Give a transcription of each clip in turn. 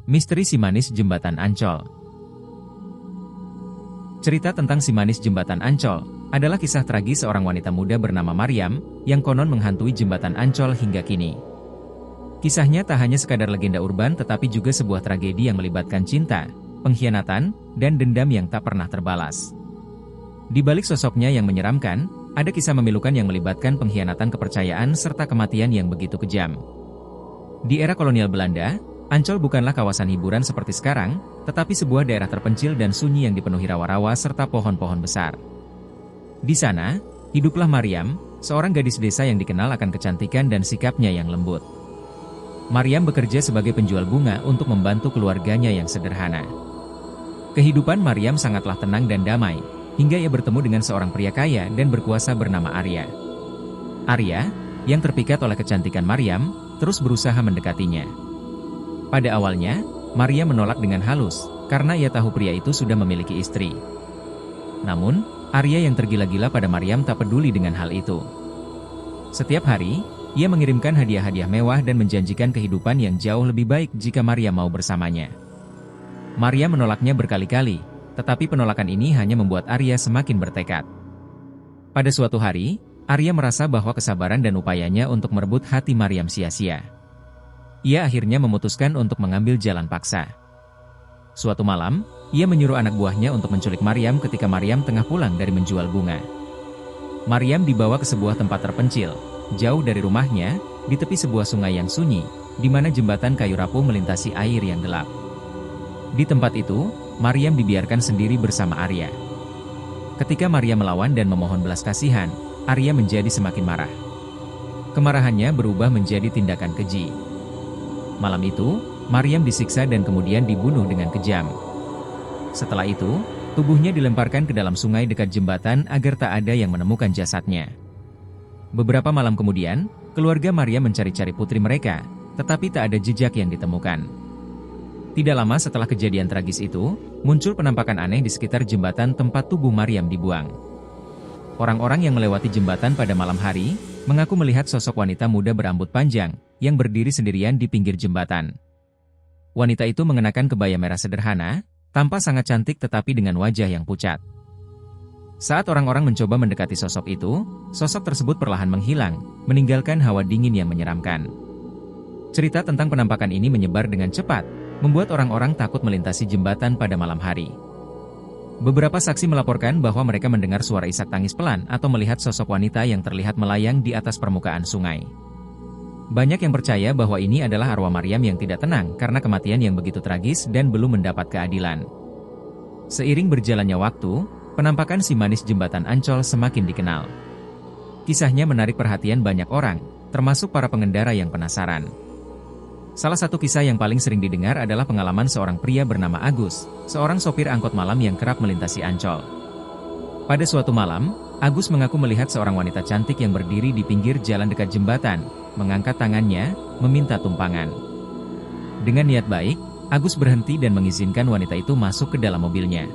Misteri si manis Jembatan Ancol. Cerita tentang si manis Jembatan Ancol adalah kisah tragis seorang wanita muda bernama Maryam yang konon menghantui Jembatan Ancol hingga kini. Kisahnya tak hanya sekadar legenda urban tetapi juga sebuah tragedi yang melibatkan cinta, pengkhianatan, dan dendam yang tak pernah terbalas. Di balik sosoknya yang menyeramkan, ada kisah memilukan yang melibatkan pengkhianatan kepercayaan serta kematian yang begitu kejam. Di era kolonial Belanda, Ancol bukanlah kawasan hiburan seperti sekarang, tetapi sebuah daerah terpencil dan sunyi yang dipenuhi rawa-rawa serta pohon-pohon besar. Di sana, hiduplah Maryam, seorang gadis desa yang dikenal akan kecantikan dan sikapnya yang lembut. Maryam bekerja sebagai penjual bunga untuk membantu keluarganya yang sederhana. Kehidupan Maryam sangatlah tenang dan damai, hingga ia bertemu dengan seorang pria kaya dan berkuasa bernama Arya. Arya, yang terpikat oleh kecantikan Maryam, terus berusaha mendekatinya. Pada awalnya, Maria menolak dengan halus, karena ia tahu pria itu sudah memiliki istri. Namun, Arya yang tergila-gila pada Maryam tak peduli dengan hal itu. Setiap hari, ia mengirimkan hadiah-hadiah mewah dan menjanjikan kehidupan yang jauh lebih baik jika Maria mau bersamanya. Maria menolaknya berkali-kali, tetapi penolakan ini hanya membuat Arya semakin bertekad. Pada suatu hari, Arya merasa bahwa kesabaran dan upayanya untuk merebut hati Maryam sia-sia. Ia akhirnya memutuskan untuk mengambil jalan paksa. Suatu malam, ia menyuruh anak buahnya untuk menculik Maryam ketika Maryam tengah pulang dari menjual bunga. Maryam dibawa ke sebuah tempat terpencil, jauh dari rumahnya, di tepi sebuah sungai yang sunyi, di mana jembatan kayu rapuh melintasi air yang gelap. Di tempat itu, Maryam dibiarkan sendiri bersama Arya. Ketika Maryam melawan dan memohon belas kasihan, Arya menjadi semakin marah. Kemarahannya berubah menjadi tindakan keji. Malam itu, Maryam disiksa dan kemudian dibunuh dengan kejam. Setelah itu, tubuhnya dilemparkan ke dalam sungai dekat jembatan agar tak ada yang menemukan jasadnya. Beberapa malam kemudian, keluarga Maryam mencari-cari putri mereka, tetapi tak ada jejak yang ditemukan. Tidak lama setelah kejadian tragis itu, muncul penampakan aneh di sekitar jembatan tempat tubuh Maryam dibuang. Orang-orang yang melewati jembatan pada malam hari, mengaku melihat sosok wanita muda berambut panjang, yang berdiri sendirian di pinggir jembatan. Wanita itu mengenakan kebaya merah sederhana, tampak sangat cantik tetapi dengan wajah yang pucat. Saat orang-orang mencoba mendekati sosok itu, sosok tersebut perlahan menghilang, meninggalkan hawa dingin yang menyeramkan. Cerita tentang penampakan ini menyebar dengan cepat, membuat orang-orang takut melintasi jembatan pada malam hari. Beberapa saksi melaporkan bahwa mereka mendengar suara isak tangis pelan atau melihat sosok wanita yang terlihat melayang di atas permukaan sungai. Banyak yang percaya bahwa ini adalah arwah Maryam yang tidak tenang karena kematian yang begitu tragis dan belum mendapat keadilan. Seiring berjalannya waktu, penampakan si manis Jembatan Ancol semakin dikenal. Kisahnya menarik perhatian banyak orang, termasuk para pengendara yang penasaran. Salah satu kisah yang paling sering didengar adalah pengalaman seorang pria bernama Agus, seorang sopir angkot malam yang kerap melintasi Ancol. Pada suatu malam, Agus mengaku melihat seorang wanita cantik yang berdiri di pinggir jalan dekat jembatan, mengangkat tangannya, meminta tumpangan. Dengan niat baik, Agus berhenti dan mengizinkan wanita itu masuk ke dalam mobilnya.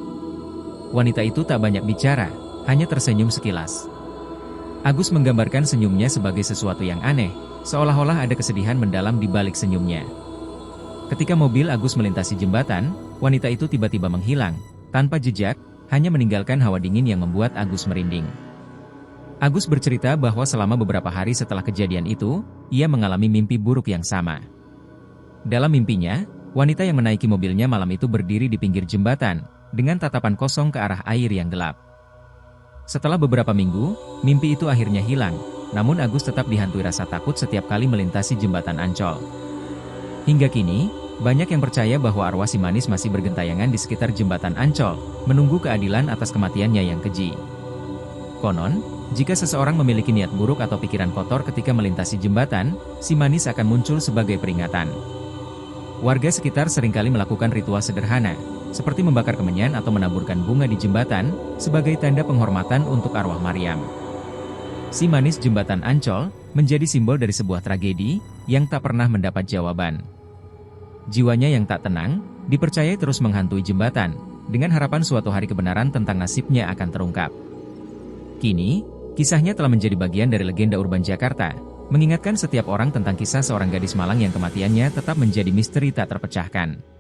Wanita itu tak banyak bicara, hanya tersenyum sekilas. Agus menggambarkan senyumnya sebagai sesuatu yang aneh, seolah-olah ada kesedihan mendalam di balik senyumnya. Ketika mobil Agus melintasi jembatan, wanita itu tiba-tiba menghilang, tanpa jejak, hanya meninggalkan hawa dingin yang membuat Agus merinding. Agus bercerita bahwa selama beberapa hari setelah kejadian itu, ia mengalami mimpi buruk yang sama. Dalam mimpinya, wanita yang menaiki mobilnya malam itu berdiri di pinggir jembatan, dengan tatapan kosong ke arah air yang gelap. Setelah beberapa minggu, mimpi itu akhirnya hilang, namun Agus tetap dihantui rasa takut setiap kali melintasi jembatan Ancol. Hingga kini, banyak yang percaya bahwa arwah si manis masih bergentayangan di sekitar jembatan Ancol, menunggu keadilan atas kematiannya yang keji. Konon, jika seseorang memiliki niat buruk atau pikiran kotor ketika melintasi jembatan, si manis akan muncul sebagai peringatan. Warga sekitar seringkali melakukan ritual sederhana, seperti membakar kemenyan atau menaburkan bunga di jembatan, sebagai tanda penghormatan untuk arwah Maryam. Si manis Jembatan Ancol menjadi simbol dari sebuah tragedi yang tak pernah mendapat jawaban. Jiwanya yang tak tenang, dipercayai terus menghantui jembatan, dengan harapan suatu hari kebenaran tentang nasibnya akan terungkap. Kini, kisahnya telah menjadi bagian dari legenda urban Jakarta, mengingatkan setiap orang tentang kisah seorang gadis malang yang kematiannya tetap menjadi misteri tak terpecahkan.